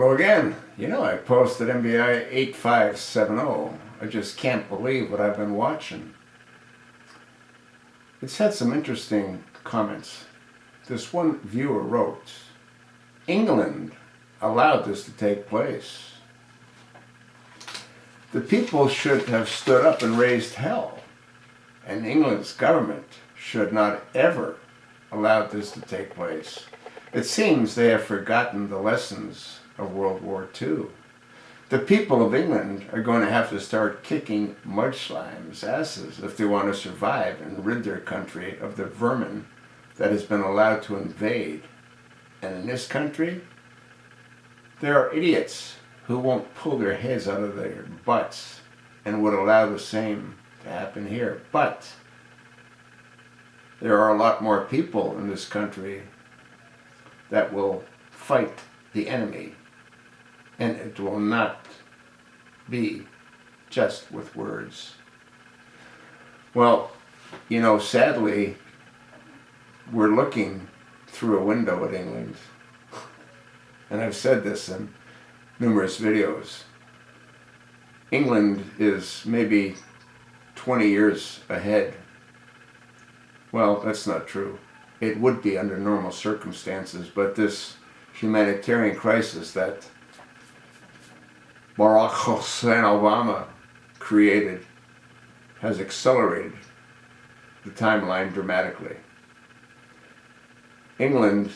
Well, again, I posted MVI 8570. I just can't believe what I've been watching. It's had some interesting comments. This one viewer wrote, England allowed this to take place. The people should have stood up and raised hell, and England's government should not ever allow this to take place. It seems they have forgotten the lessons of World War II. The people of England are going to have to start kicking mudslime's asses if they want to survive and rid their country of the vermin that has been allowed to invade. And in this country, there are idiots who won't pull their heads out of their butts and would allow the same to happen here. But there are a lot more people in this country that will fight the enemy. And it will not be just with words. Well, sadly, we're looking through a window at England. And I've said this in numerous videos. England is maybe 20 years ahead. Well, that's not true. It would be under normal circumstances, but this humanitarian crisis that Barack Hussein Obama created has accelerated the timeline dramatically. England,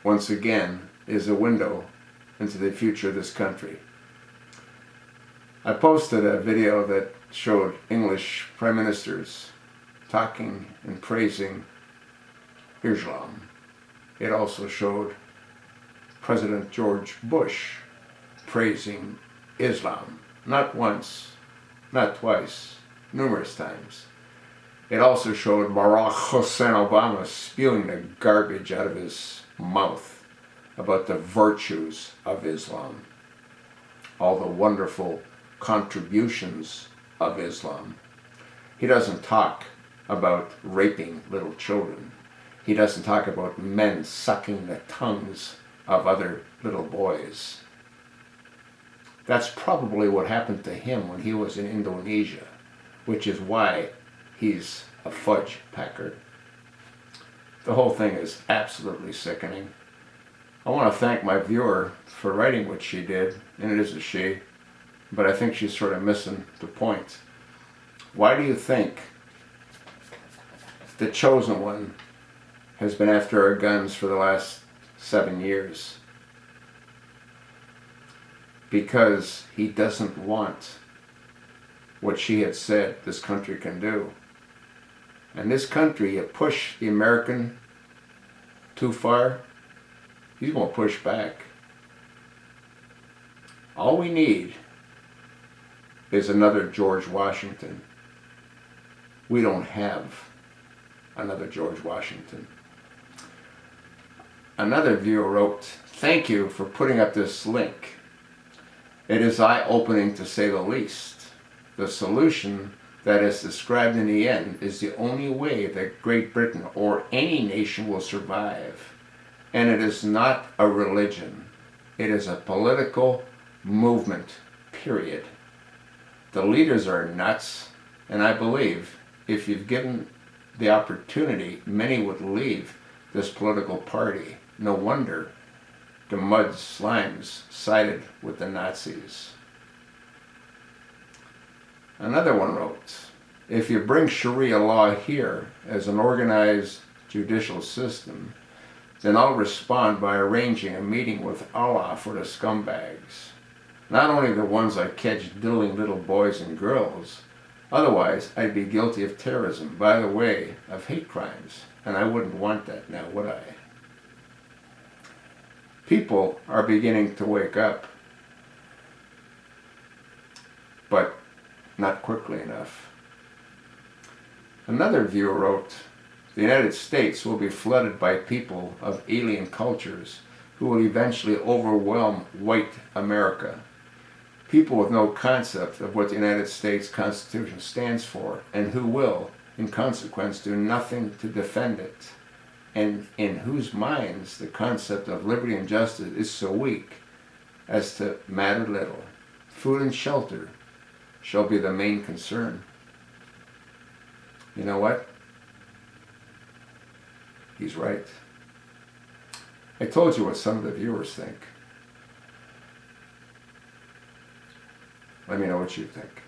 once again, is a window into the future of this country. I posted a video that showed English prime ministers talking and praising Islam. It also showed President George Bush praising Islam, not once, not twice, numerous times. It also showed Barack Hussein Obama spewing the garbage out of his mouth about the virtues of Islam, all the wonderful contributions of Islam. He doesn't talk about raping little children. He doesn't talk about men sucking the tongues of other little boys. That's probably what happened to him when he was in Indonesia, which is why he's a fudge packer. The whole thing is absolutely sickening. I want to thank my viewer for writing what she did, and it is a she, but I think she's sort of missing the point. Why do you think the chosen one has been after our guns for the last 7 years? Because he doesn't want what she had said this country can do. And this country, you push the American too far, he's going to push back. All we need is another George Washington. We don't have another George Washington. Another viewer wrote, "Thank you for putting up this link. It is eye-opening to say the least. The solution that is described in the end is the only way that Great Britain or any nation will survive. And it is not a religion. It is a political movement, period. The leaders are nuts, and I believe if you've given the opportunity, many would leave this political party. No wonder the mud slimes sided with the Nazis." Another one wrote, "If you bring Sharia law here as an organized judicial system, then I'll respond by arranging a meeting with Allah for the scumbags. Not only the ones I catch diddling little boys and girls, otherwise I'd be guilty of terrorism, by the way, of hate crimes, and I wouldn't want that now, would I?" People are beginning to wake up, but not quickly enough. Another viewer wrote, "The United States will be flooded by people of alien cultures who will eventually overwhelm white America. People with no concept of what the United States Constitution stands for and who will, in consequence, do nothing to defend it. and in whose minds the concept of liberty and justice is so weak as to matter little. Food and shelter shall be the main concern. You know what? He's right. I told you what some of the viewers think. Let me know what you think.